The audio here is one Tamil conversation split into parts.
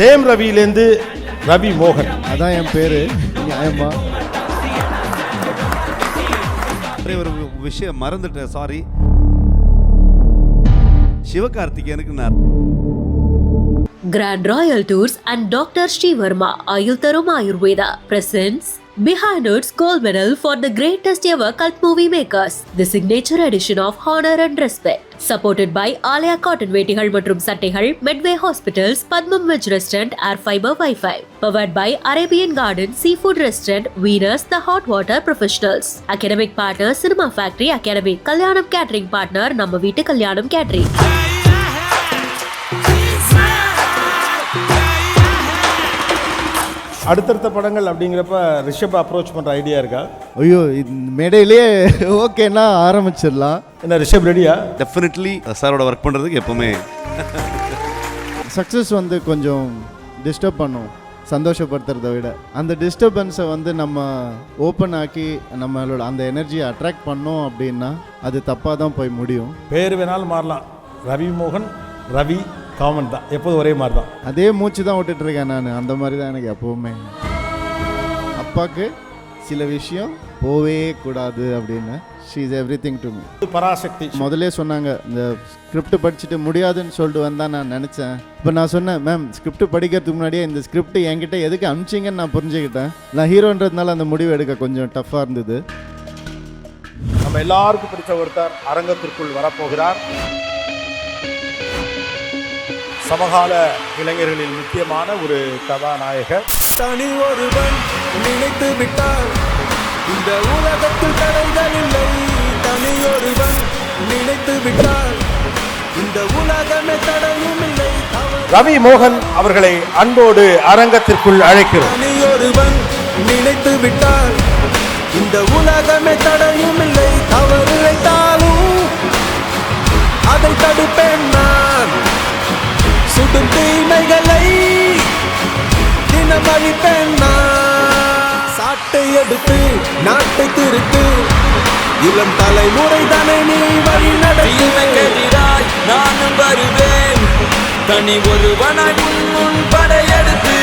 ஜெயம் ரவியிலேருந்து ரவி மோகன். அதான் என் பேரு. நியாயமா ஒரு விஷயம் மறந்துட்டேன், சாரி. சிவகார்த்திகேயனுக்கு நான் Grand Royal Tours and Dr. Sri Verma Ayutharum Ayurveda presents Behind Its Gold Medal for the Greatest Ever Cult Movie Makers, the signature edition of Honor and Respect. Supported by Alaya Cotton Vetigal மற்றும் சட்டைகள், Medway Hospitals, Padmam Veg Restaurant, Air Fiber Wi-Fi. Powered by Arabian Garden Seafood Restaurant, Venus The Hot Water Professionals. Academic Partner Cinema Factory Academy. Kalyanam Catering Partner நம்ம வீட்டு கல்யாணம் Catering. அடுத்தடுத்த படங்கள் அப்படிங்கிறப்ப ரிஷப் அப்ரோச் பண்ணுற ஐடியா இருக்கா? ஐயோ, மேடையிலே ஓகேன்னா ஆரம்பிச்சிடலாம். என்ன ரிஷப் ரெடியா? டெஃபினெட்லி சாரோட ஒர்க் பண்ணுறதுக்கு எப்போவுமே. சக்ஸஸ் வந்து கொஞ்சம் டிஸ்டர்ப் பண்ணும், சந்தோஷப்படுத்துறதை விட. அந்த டிஸ்டர்பன்ஸை வந்து நம்ம ஓப்பன் ஆக்கி நம்மளோட அந்த எனர்ஜியை அட்ராக்ட் பண்ணோம் அப்படின்னா அது தப்பாக தான் போய் முடியும். பேர் வேணாலும் மாறலாம். ரவி மோகன், ரவி காமன் தான், எப்போதும் ஒரே மாதிரி தான். அதே மூச்சு தான் விட்டுட்ருக்கேன் நான். அந்த மாதிரி தான் எனக்கு எப்போவுமே. அப்பாவுக்கு சில விஷயம் போவே கூடாது அப்படின்னு. She is everything to me. Parasakthi முதல்ல சொன்னாங்க, இந்த ஸ்கிரிப்ட் படிச்சுட்டு முடியாதுன்னு சொல்லிட்டு வந்தால் நான் நினச்சேன். இப்போ நான் சொன்னேன், மேம் ஸ்கிரிப்ட் படிக்கிறதுக்கு முன்னாடியே இந்த ஸ்கிரிப்ட் என்கிட்ட எதுக்கு அனுப்பிச்சிங்கன்னு நான் புரிஞ்சுக்கிட்டேன். நான் ஹீரோன்றதுனால அந்த முடிவு எடுக்க கொஞ்சம் டஃப்பாக இருந்தது. நம்ம எல்லாருக்கும் பிடிச்ச ஒருத்தர் அரங்கத்திற்குள் வரப்போகிறார். சமகால இளைஞர்களில் முக்கியமான ஒரு கதாநாயகர். தனி ஒருவன் நினைத்து விட்டால் இந்த உலகத்தில் தடைகள் இல்லை. தனி ஒருவன் நினைத்து விட்டால் இந்த உலகமே தடையும் இல்லை. ரவி மோகன் அவர்களை அன்போடு அரங்கத்திற்குள் அழைக்கிறோம். தனி ஒருவன் நினைத்து விட்டால் இந்த உலகமே தடையும் இல்லை. தவறு இழைத்தாலும் அதை தடுப்பேன் நான். சுடும் தீமைகளை தினம் அழிப்பேன் நான். சாட்டை எடுத்து நாட்டை திருத்து, இளம் தலைமுறை தானே நீ வழி நடத்துகிறாய். நானும் வருவேன் தனி ஒருவனாய் உன் படையெடுத்து.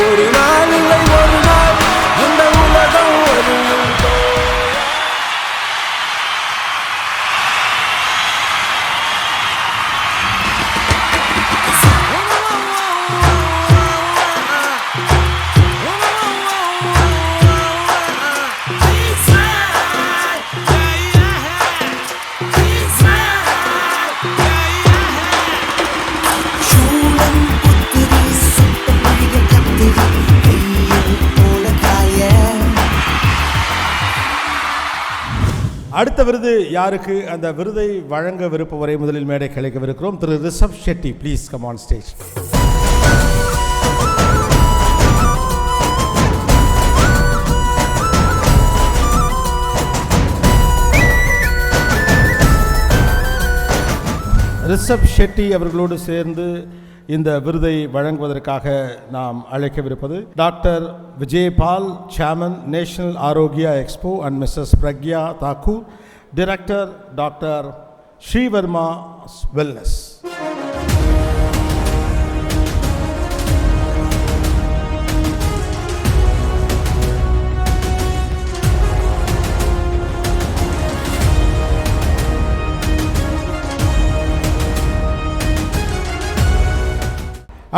ஒரு நாள் இல்லை ஒரு நாள் இந்த உலகம் வரும். அடுத்த விருது யாருக்கு? அந்த விருதை வழங்க விருப்பவரை முதலில் மேடை கிடைக்கவிருக்கிறோம். திரு Rishab Shetty, please come on stage. Rishab Shetty அவர்களோடு சேர்ந்து இந்த விருதை வழங்குவதற்காக நாம் அழைக்கவிருப்பது doctor Vijayapal, chairman, national Arogya expo, and Mrs Pragya Thakur, director doctor Shri Varma wellness.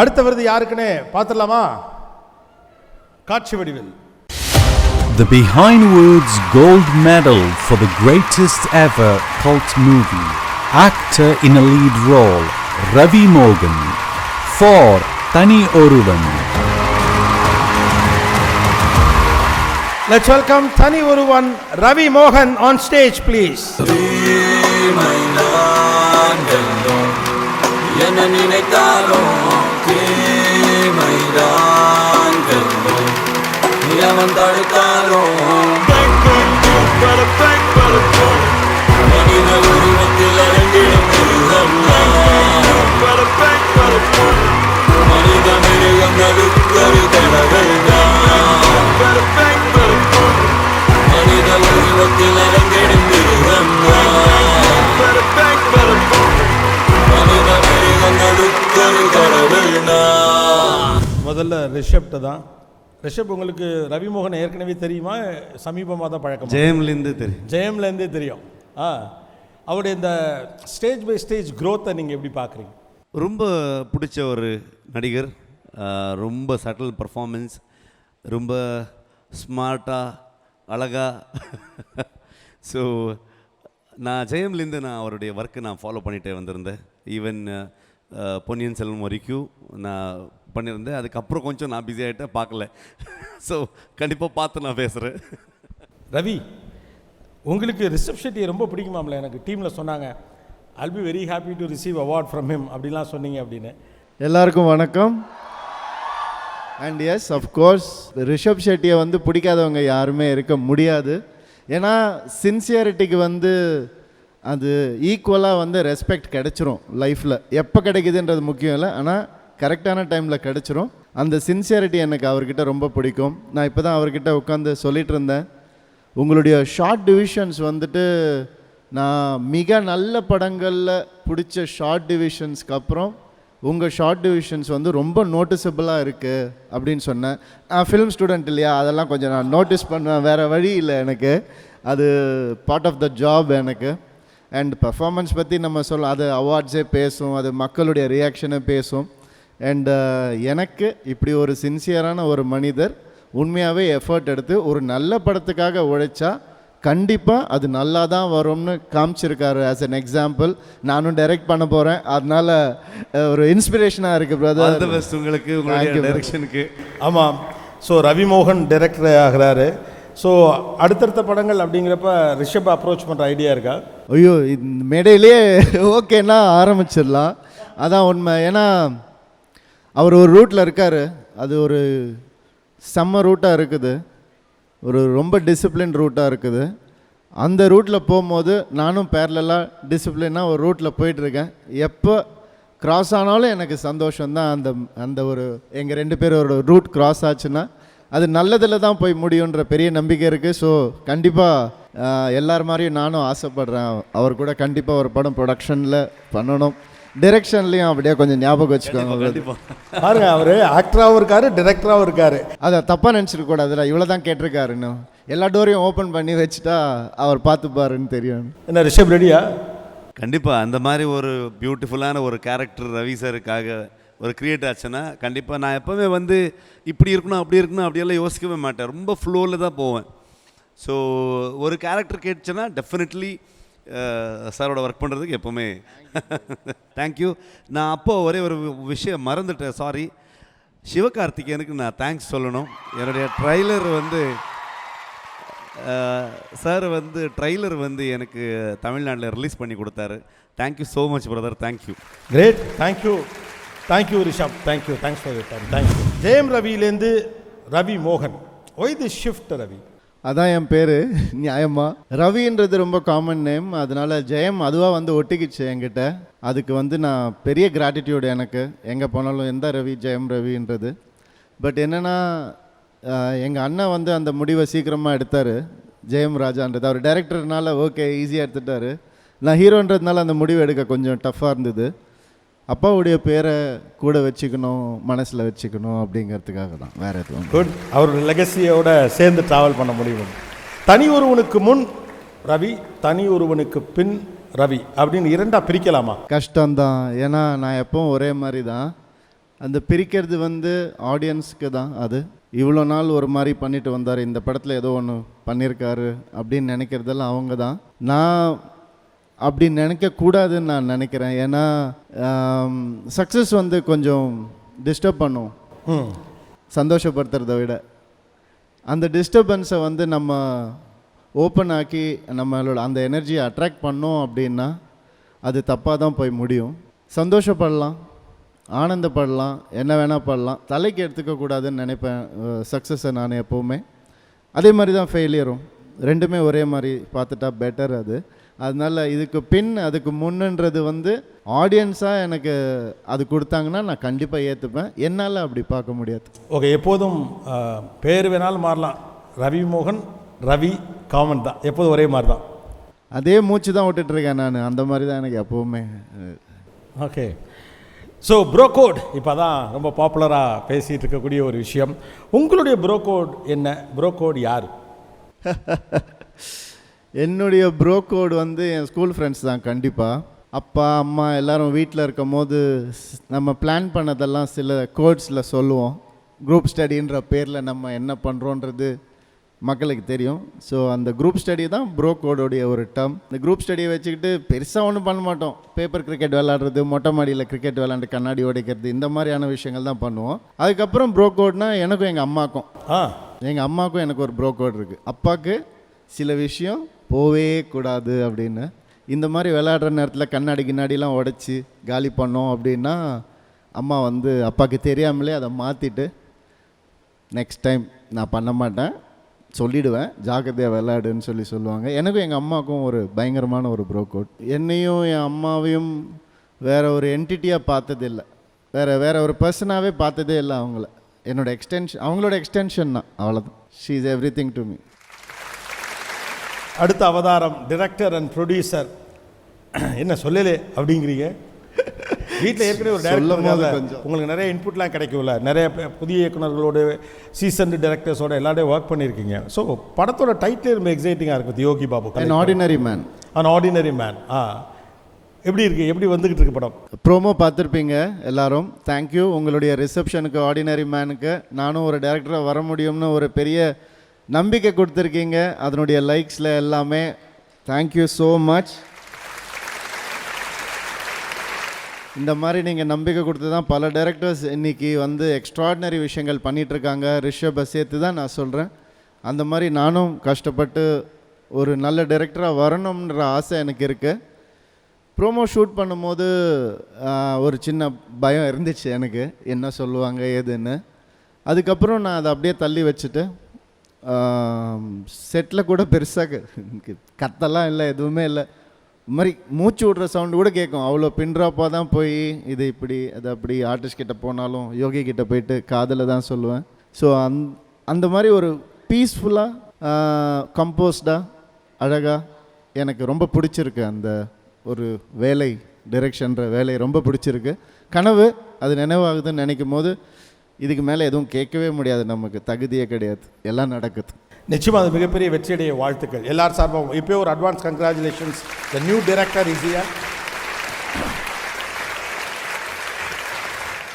அடுத்த விருது யாருக்குன்னு பார்த்துடலாமா? காட்சி வடிவில் The Behind Words Gold Medal for the greatest ever cult movie. Actor in a lead role, Ravi Mogan. For Tani Oruvan. Let's welcome Tani Oruvan, Ravi Mohan on stage, please. என்ன நினைத்தாலும் அவன் தடுத்தாலும் மனித உருவத்தில் அரங்கிடும் மிருகம் மனித மிருகம் நடுக்கரு கடவுள் மனித உருவத்தில் அரங்கிடும் மிருகம் மனித மிருகம் நடுக்கரு கடவுள் முதல்ல ரிஷப்ட்ட தான். ரிஷப், உங்களுக்கு ரவிமோகன் ஏற்கனவே தெரியுமா, சமீபமாக தான் பழக்கம்? ஜெயம்லேருந்து தெரியும். ஜெயம்லேருந்தே தெரியும். அவருடைய இந்த ஸ்டேஜ் பை ஸ்டேஜ் க்ரோத்தை நீங்கள் எப்படி பார்க்குறீங்க? ரொம்ப பிடிச்ச ஒரு நடிகர். ரொம்ப சட்டில் பர்ஃபார்மன்ஸ், ரொம்ப ஸ்மார்ட்டாக, அழகாக. ஸோ நான் ஜெயம்லேருந்து நான் அவருடைய ஒர்க்கை நான் ஃபாலோ பண்ணிகிட்டே வந்திருந்தேன். ஈவன் பொன்னியின் செல்வன் வரைக்கும் நான் பண்ணியிருந்தேன். அதுக்கப்புறம் கொஞ்சம் நான் பிஸி ஆகிட்டேன், பார்க்கல. ஸோ கண்டிப்பாக பார்த்து நான் பேசுகிறேன். ரவி, உங்களுக்கு ரிஷப் ஷெட்டியை ரொம்ப பிடிக்குமாம்ல? எனக்கு டீமில் சொன்னாங்க, I'll be very happy to receive award from him அப்படிலாம் சொன்னீங்க அப்படின்னு. எல்லாருக்கும் வணக்கம். அண்ட் எஸ், அஃப்கோர்ஸ் ரிஷப் ஷெட்டியை வந்து பிடிக்காதவங்க யாருமே இருக்க முடியாது. ஏன்னா சின்சியரிட்டிக்கு வந்து அது ஈக்குவலாக வந்து ரெஸ்பெக்ட் கிடச்சிரும் லைஃப்பில். எப்போ கிடைக்குதுன்றது முக்கியம் இல்லை, ஆனால் கரெக்டான டைமில் கிடச்சிரும். அந்த சின்சியரிட்டி எனக்கு அவர்கிட்ட ரொம்ப பிடிக்கும். நான் இப்போ தான் அவர்கிட்ட உட்காந்து சொல்லிகிட்டு இருந்தேன், உங்களுடைய ஷார்ட் டிவிஷன்ஸ் வந்துட்டு நான் மிக நல்ல படங்களில் பிடிச்ச ஷார்ட் டிவிஷன்ஸ்க்கு அப்புறம் உங்கள் ஷார்ட் டிவிஷன்ஸ் வந்து ரொம்ப நோட்டிசபிளாக இருக்குது அப்படின்னு சொன்னேன். நான் ஃபிலிம் ஸ்டூடெண்ட் இல்லையா, அதெல்லாம் கொஞ்சம் நான் நோட்டீஸ் பண்ணுவேன், வேறு வழி இல்லை எனக்கு, அது பார்ட் ஆஃப் த ஜாப் எனக்கு. அண்ட் பர்ஃபார்மன்ஸ் பற்றி நம்ம அது அவார்ட்ஸே பேசும், அது மக்களுடைய ரியாக்ஷனை பேசும். அண்ட் எனக்கு இப்படி ஒரு சின்சியரான ஒரு மனிதர் உண்மையாகவே எஃபர்ட் எடுத்து ஒரு நல்ல படத்துக்காக உழைச்சா கண்டிப்பாக அது நல்லா தான் வரும்னு காமிச்சிருக்காரு. ஆஸ் அன் எக்ஸாம்பிள் நானும் டைரக்ட் பண்ண போகிறேன், அதனால ஒரு இன்ஸ்பிரேஷனாக இருக்குது பிரதர். ஆல் தி பெஸ்ட் உங்களுக்கு, உங்களுடைய டைரக்ஷனுக்கு. ஆமாம், ஸோ ரவிமோகன் டைரக்டர் ஆகிறாரு. ஸோ அடுத்தடுத்த படங்கள் அப்படிங்கிறப்ப ரிஷப் அப்ரோச் பண்ணுற ஐடியா இருக்கா? ஐயோ, இந்த மேடையிலே ஓகேன்னா ஆரம்பிச்சிடலாம், அதான் உண்மை. ஏன்னா அவர் ஒரு ரூட்டில் இருக்கார், அது ஒரு செம்ம ரூட்டாக இருக்குது, ஒரு ரொம்ப டிசிப்ளின் ரூட்டாக இருக்குது. அந்த ரூட்டில் போகும்போது நானும் பேரலாக டிசிப்ளினாக ஒரு ரூட்டில் போயிட்டுருக்கேன். எப்போ க்ராஸ் ஆனாலும் எனக்கு சந்தோஷம்தான். அந்த ஒரு எங்கள் 2 பேரோட ரூட் க்ராஸ் ஆச்சுன்னா அது நல்லதில் தான் போய் முடியுன்ற பெரிய நம்பிக்கை இருக்குது. ஸோ கண்டிப்பாக எல்லார் மாதிரியும் நானும் ஆசைப்பட்றேன், அவர் கூட கண்டிப்பாக ஒரு படம் ப்ரொடக்ஷனில் பண்ணணும், டைரக்ஷன்லேயும் அப்படியே கொஞ்சம் ஞாபகம் வச்சுக்கோங்க. பாருங்க, அவர் ஆக்டராகவும் இருக்காரு, டைரக்டராகவும் இருக்காரு. அதை தப்பாக நினச்சிருக்க கூடாதுல, இவ்வளோ தான் கேட்டிருக்காரு, இன்னும் எல்லா டோரையும் ஓப்பன் பண்ணி வச்சுட்டா அவர் பார்த்துப்பாருன்னு தெரியும். என்ன ரிஷப் ரெடியா? கண்டிப்பாக அந்த மாதிரி ஒரு பியூட்டிஃபுல்லான ஒரு கேரக்டர் ரவி சாருக்காக ஒரு கிரியேட் ஆச்சுன்னா கண்டிப்பாக நான் எப்போவுமே வந்து இப்படி இருக்கணும் அப்படி இருக்கணும் அப்படியெல்லாம் யோசிக்கவே மாட்டேன், ரொம்ப ஃப்ளோவில் தான் போவேன். ஸோ ஒரு கேரக்டர் கேட்டுச்சுன்னா டெஃபினெட்லி சாரோட ஒர்க் பண்ணுறதுக்கு எப்போவுமே தேங்க்யூ. நான் அப்போ ஒரே ஒரு விஷயம் மறந்துட்டேன், சாரி. சிவகார்த்திகேயனுக்கு நான் தேங்க்ஸ் சொல்லணும். என்னுடைய ட்ரைலர் வந்து சார் வந்து ட்ரைலர் வந்து எனக்கு தமிழ்நாட்டில் ரிலீஸ் பண்ணி கொடுத்தாரு. Thank you so much brother, thank you. Great, thank you Rishab, thanks for your time, thank you. Jayam ரவியிலேருந்து ரவி மோகன், ஒய் தி ஷிஃப்ட் ரவி? அதான் என் பேர், நியாயமா. ரவின்றது ரொம்ப காமன் நேம், அதனால ஜெயம் அதுவாக வந்து ஒட்டிக்கிச்சு என்கிட்ட. அதுக்கு வந்து நான் பெரிய கிராட்டிடியூடு எனக்கு, எங்கே போனாலும் எந்த ரவி ஜெயம் ரவின்றது. பட் என்னென்னா எங்கள் அண்ணன் வந்து அந்த முடிவை சீக்கிரமாக எடுத்தார், ஜெயம் ராஜான்றது. அவர் டைரக்டர்னால ஓகே ஈஸியாக எடுத்துட்டார். நான் ஹீரோன்றதுனால அந்த முடிவு எடுக்க கொஞ்சம் டஃப்பாக இருந்தது. அப்பாவுடைய பேரை கூட வச்சுக்கணும், மனசில் வச்சுக்கணும் அப்படிங்கிறதுக்காக தான், வேறு எதுவும். குட், அவருடைய லெகசியோட சேர்ந்து ட்ராவல் பண்ண முடியும். தனி ஒருவனுக்கு முன் ரவி, தனி ஒருவனுக்கு பின் ரவி அப்படின்னு 2ஆக பிரிக்கலாமா? கஷ்டம்தான், ஏன்னா நான் எப்பவும் ஒரே மாதிரி தான். அந்த பிரிக்கிறது வந்து ஆடியன்ஸுக்கு தான். அது இவ்வளோ நாள் ஒரு மாதிரி பண்ணிட்டு வந்தார், இந்த படத்தில் ஏதோ ஒன்று பண்ணியிருக்காரு அப்படின்னு நினைக்கிறதெல்லாம் அவங்க தான். நான் அப்படி நினைக்கக்கூடாதுன்னு நான் நினைக்கிறேன். ஏன்னா சக்ஸஸ் வந்து கொஞ்சம் டிஸ்டர்ப் பண்ணும், சந்தோஷப்படுத்துறதை விட. அந்த டிஸ்டர்பன்ஸை வந்து நம்ம ஓப்பன் ஆக்கி நம்மளோட அந்த எனர்ஜியை அட்ராக்ட் பண்ணோம் அப்படின்னா அது தப்பாக தான் போய் முடியும். சந்தோஷப்படலாம், ஆனந்தப்படலாம், என்ன வேணால் பண்ணலாம், தலைக்கு எடுத்துக்கக்கூடாதுன்னு நினைப்பேன் சக்ஸஸை நான் எப்போவுமே. அதே மாதிரி தான் ஃபெயிலியரும், ரெண்டுமே ஒரே மாதிரி பார்த்துட்டா பெட்டர் அது. அதனால் இதுக்கு பின் அதுக்கு முன்னுன்றது வந்து ஆடியன்ஸாக எனக்கு அது கொடுத்தாங்கன்னா நான் கண்டிப்பாக ஏற்றுப்பேன். என்னால் அப்படி பார்க்க முடியாது. ஓகே, எப்போதும் பேர் வேணாலும் மாறலாம், ரவி மோகன் ரவி காமன் தான், எப்போதும் ஒரே மாதிரி தான். அதே மூச்சு தான் விட்டுட்ருக்கேன் நான், அந்த மாதிரி தான் எனக்கு எப்போவுமே. ஓகே, ஸோ ப்ரோ கோட் இப்போ தான் ரொம்ப பாப்புலராக பேசிகிட்டு இருக்கக்கூடிய ஒரு விஷயம். உங்களுடைய ப்ரோ கோட் என்ன? ப்ரோ கோட் யார்? என்னுடைய ப்ரோ கோட் வந்து என் ஸ்கூல் ஃப்ரெண்ட்ஸ் தான். கண்டிப்பாக அப்பா அம்மா எல்லோரும் வீட்டில் இருக்கும் போது நம்ம பிளான் பண்ணதெல்லாம் சில கோட்ஸில் சொல்லுவோம். குரூப் ஸ்டடின்ற பேரில் நம்ம என்ன பண்ணுறோன்றது மக்களுக்கு தெரியும். ஸோ அந்த குரூப் ஸ்டடி தான் ப்ரோ கோடோடைய ஒரு டேர்ம். இந்த குரூப் ஸ்டடியை வச்சுக்கிட்டு பெருசாக ஒன்றும் பண்ண மாட்டோம். பேப்பர் கிரிக்கெட் விளாட்றது, மொட்டை மாடியில் கிரிக்கெட் விளாண்டு கண்ணாடி உடைக்கிறது, இந்த மாதிரியான விஷயங்கள் தான் பண்ணுவோம். அதுக்கப்புறம் ப்ரோ கோட்னா எனக்கும் எங்கள் அம்மாவுக்கும் எனக்கு ஒரு ப்ரோ கோட் இருக்குது. அப்பாவுக்கு சில விஷயம் போவே கூடாது அப்படின்னு. இந்த மாதிரி விளையாடுற நேரத்தில் கண்ணாடி கிண்ணாடிலாம் உடைச்சி காலி பண்ணோம் அப்படின்னா அம்மா வந்து அப்பாவுக்கு தெரியாமலே அதை மாற்றிட்டு நெக்ஸ்ட் டைம் நான் பண்ண மாட்டேன், சொல்லிவிடுவேன், ஜாக்கிரதையாக விளையாடுன்னு சொல்லுவாங்க. எனக்கும் எங்கள் அம்மாவுக்கும் ஒரு பயங்கரமான ஒரு ப்ரோ கோட். என்னையும் என் அம்மாவையும் வேறு ஒரு என்டிட்டியாக பார்த்ததில்லை, வேறு ஒரு பர்சனாகவே பார்த்ததே இல்லை. அவங்களோட எக்ஸ்டென்ஷன் தான், அவ்வளோதான். She is every thing to me. அடுத்த அவதாரம் டைரக்டர் அண்ட் ப்ரொடியூசர். என்ன சொல்லலே அப்படிங்கிறீங்க? வீட்டில் ஏற்கனவே ஒரு டைரக்டர் உங்களுக்கு நிறைய இன்புட்லாம் கிடைக்கும்ல, நிறைய புதிய இயக்குநர்களோடு சீசன்டு டைரக்டர்ஸோட எல்லாரையும் ஒர்க் பண்ணியிருக்கீங்க. ஸோ படத்தோட டைட்டில் ரொம்ப எக்ஸைட்டிங்காக இருக்குது, Yogi Babu An Ordinary Man. An Ordinary Man. எப்படி இருக்குது, எப்படி வந்துக்கிட்டு இருக்கு படம்? ப்ரோமோ பார்த்துருப்பீங்க எல்லாரும். தேங்க்யூ உங்களுடைய ரிசப்ஷனுக்கு, ஆர்டினரி மேனுக்கு. நானும் ஒரு டைரக்டராக வர முடியும்னு ஒரு பெரிய நம்பிக்கை கொடுத்துருக்கீங்க. அதனுடைய லைக்ஸில் எல்லாமே தேங்க்யூ ஸோ மச். இந்த மாதிரி நீங்கள் நம்பிக்கை கொடுத்து தான் பல டைரக்டர்ஸ் இன்றைக்கி வந்து எக்ஸ்ட்ராடினரி விஷயங்கள் பண்ணிகிட்ருக்காங்க. ரிஷபை சேர்த்து தான் நான் சொல்கிறேன். அந்த மாதிரி நானும் கஷ்டப்பட்டு ஒரு நல்ல டைரக்டராக வரணுன்ற ஆசை எனக்கு இருக்குது. ப்ரோமோ ஷூட் பண்ணும்போது ஒரு சின்ன பயம் இருந்துச்சு எனக்கு, என்ன சொல்லுவாங்க ஏதுன்னு. அதுக்கப்புறம் நான் அதை அப்படியே தள்ளி வச்சுட்டு செட்டில் கூட பெருசாக கத்தெல்லாம் இல்லை, எதுவுமே இல்லை. இது மாதிரி மூச்சு விட்ற சவுண்டு கூட கேட்கும். அவ்வளோ பின்ட்ராப்பாக தான் போய் இது இப்படி அது அப்படி ஆர்டிஸ்ட் கிட்ட போனாலும் யோகி கிட்ட போயிட்டு காதில் தான் சொல்லுவேன். ஸோ அந்த மாதிரி ஒரு பீஸ்ஃபுல்லாக கம்போஸ்டாக அழகாக எனக்கு ரொம்ப பிடிச்சிருக்கு. அந்த ஒரு வேலை, டைரக்ஷன்ற வேலை ரொம்ப பிடிச்சிருக்கு. கனவு அது நினைவாகுதுன்னு நினைக்கும் போது இதுக்கு மேலே எதுவும் கேட்கவே முடியாது, நமக்கு தகுதியே கிடையாது, எல்லாம் நடக்குது. நிச்சயமாக அது மிகப்பெரிய வெற்றியடைய வாழ்த்துக்கள் எல்லார் சார்பாகவும். இப்போ ஒரு advance congratulations. The new director is here.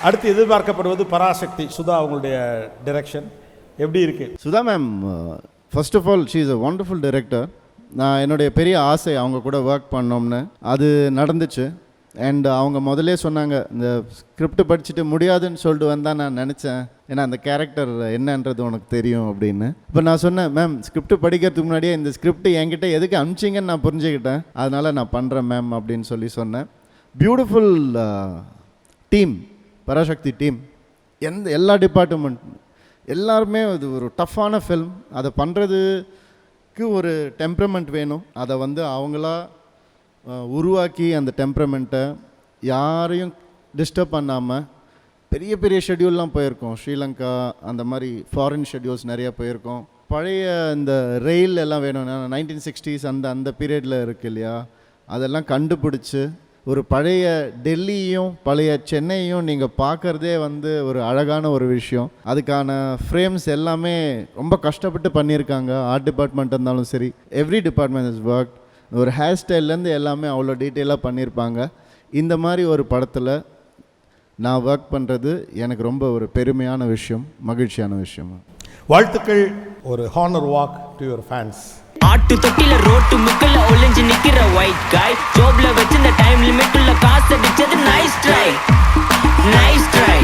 அடுத்து எதிர்பார்க்கப்படுவது பராசக்தி சுதா, அவங்களுடைய டைரக்ஷன் எப்படி இருக்குது? Sudha ma'am, first of all she is a wonderful director. நான் என்னுடைய பெரிய ஆசை அவங்க கூட ஒர்க் பண்ணோம்னு, அது நடந்துச்சு. அண்ட் அவங்க முதலே சொன்னாங்க, இந்த ஸ்கிரிப்ட் படிச்சுட்டு முடியாதுன்னு சொல்லிட்டு வந்தால் நான் நினச்சேன், ஏன்னா அந்த கேரக்டர் என்னன்றது உனக்கு தெரியும் அப்படின்னு. இப்போ நான் சொன்னேன், மேம் ஸ்கிரிப்ட் படிக்கிறதுக்கு முன்னாடியே இந்த ஸ்கிரிப்ட் என்கிட்ட எதுக்கு அனுப்பிச்சிங்கன்னு நான் புரிஞ்சுக்கிட்டேன், அதனால் நான் பண்ணுறேன் மேம் அப்படின்னு சொன்னேன். பியூட்டிஃபுல் டீம், பராசக்தி டீம், எல்லா டிபார்ட்மெண்ட் எல்லாருமே இது ஒரு டஃப்பான ஃபில்ம். அதை பண்ணுறதுக்கு ஒரு டெம்பரமெண்ட் வேணும். அதை வந்து அவங்களா உருவாக்கி அந்த டெம்பரமெண்ட்டை யாரையும் டிஸ்டர்ப் பண்ணாமல் பெரிய பெரிய ஷெட்யூல்லாம் போயிருக்கோம். ஸ்ரீலங்கா அந்த மாதிரி ஃபாரின் ஷெட்யூல்ஸ் நிறையா போயிருக்கோம். பழைய இந்த ரயில் எல்லாம் வேணும், 1960s அந்த பீரியடில் இருக்குது இல்லையா, அதெல்லாம் கண்டுபிடிச்சி ஒரு பழைய டெல்லியும் பழைய சென்னையும் நீங்கள் பார்க்குறதே வந்து ஒரு அழகான ஒரு விஷயம். அதுக்கான ஃப்ரேம்ஸ் எல்லாமே ரொம்ப கஷ்டப்பட்டு பண்ணியிருக்காங்க. ஆர்ட் டிபார்ட்மெண்ட் இருந்தாலும் சரி, எவ்ரி டிபார்ட்மெண்ட் இஸ் ஒர்க். ஒரு ஹேர் ஸ்டைல்லேருந்து எல்லாமே அவ்வளோ டீட்டெயிலாக பண்ணியிருப்பாங்க. இந்த மாதிரி ஒரு படத்தில் நான் ஒர்க் பண்ணுறது எனக்கு ரொம்ப ஒரு பெருமையான விஷயம், மகிழ்ச்சியான விஷயம். வாழ்த்துக்கள். ஒரு honour walk to your fans. ஆட்டு தொட்டில ரோட்டு முக்கல்ல ஒளிஞ்சு நிக்கிற ஒயிட் காய், ஜோப்ல வச்சிருந்த டைம் லிமிட் உள்ள காசு அடிச்சது nice try, nice try,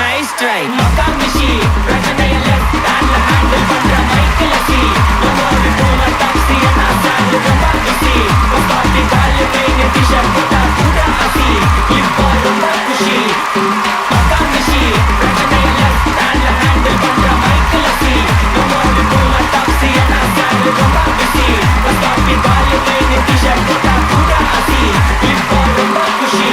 nice try. மக்கா மிஷி பிரச்சனைய லெஃப்ட் ஹேண்ட்ல ஹேண்டில் பண்ற மைக்கேல் சி, நம்மோடு போன டாக்ஸி நான் சாந்து ரொம்ப பிஸி, பாட்டி கால் கையில டிஷர்ட் போட்டா கூட அசி, இப்போ ரொம்ப குஷி. மக்கா மிஷி பிரச்சனைய லெஃப்ட் ஹேண்ட்ல ஹேண்டில் பண்ற மைக்கேல் சி, நம்மோடு போன டாக்ஸி நான் சாந்து ரொம்ப பிஸி, பாட்டி கால் கையில டிஷர்ட் போட்டா கூட அசி, இப்போ ரொம்ப குஷி.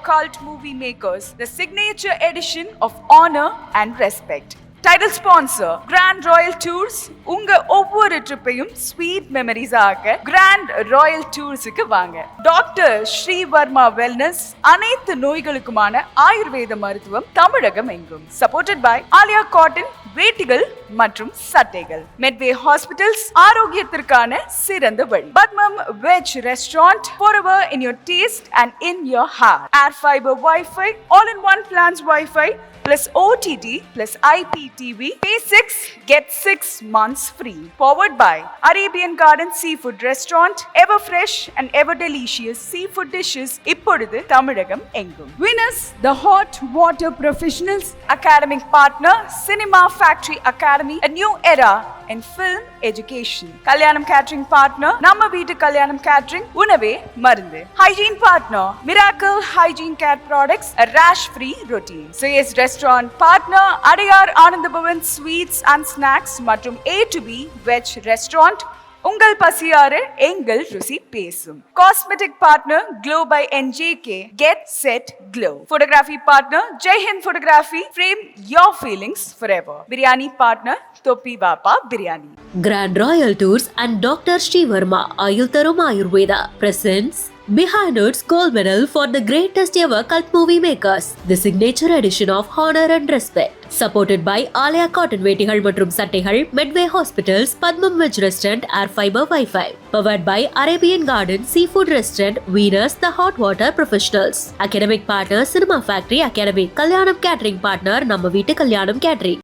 cult movie makers, the signature edition of Honor and Respect. Title sponsor Grand Royal Tours. உங்க ஒவ்வொரு ட்ரிப்பையும் ஸ்வீட் மெமரிஸ் ஆக Grand Royal Toursக்கு வாங்க. டாக்டர் ஸ்ரீவர்மா வெல்னஸ் அனைத்து நோய்களுக்குமான ஆயுர்வேத மருத்துவம் தமிழகம் எங்கும். சப்போர்ட்டட் பை ஆலியா காட்டன் வேட்டிகள் மற்றும் சட்டைகள். மெட்வே ஹாஸ்பிட்டல்ஸ் ஆரோக்கியத்திற்கான சிறந்த வழி. Padmam veg restaurant forever in your taste and in your heart. Air fiber Wi-Fi, all-in-one plans Wi-Fi plus OTT plus IPTV. Pay 6, get 6 months free. Powered by Arabian Garden Seafood Restaurant. Ever fresh and ever delicious seafood dishes. இப்பொழுது தமிழகம் எங்கும். Winners, the Hot Water Professionals. Academic partner, Cinema Factory Academy. A new era in film education. Kalyanam Catering partner, நம்ம வீட்டு கல்யாணம் catering. உணவே மருந்து. Hygiene partner, Miracle Hygiene Care Products. A rash-free routine. Suyes Restaurant partner, Adiyar Anandabhavan Sweets and Snacks மற்றும் A to B Veg Restaurant. உங்கள் பசியார எங்கள் ருசி பேசும். Cosmetic partner glow by NJK. Get set glow. Photography partner Jaihind photography. Frame your feelings forever. Biryani partner Thoppi Pappa biryani. Grand Royal Tours and Dr. Srivarma Ayurtharum Ayurveda presents Behind Earth's Gold Medal for the Greatest Ever Cult Movie Makers, the signature edition of Honor and Respect. Supported by Alia Cotton வேட்டிகள் மற்றும் சட்டைகள், Medway Hospitals, Padmam Veg Restaurant, Air Fiber Wi-Fi. Powered by Arabian Garden Seafood Restaurant, Winners, the Hot Water Professionals. Academic partner, Cinema Factory Academy. Kalyanam Catering partner, நம்ம வீட்டு கல்யாணம் Catering.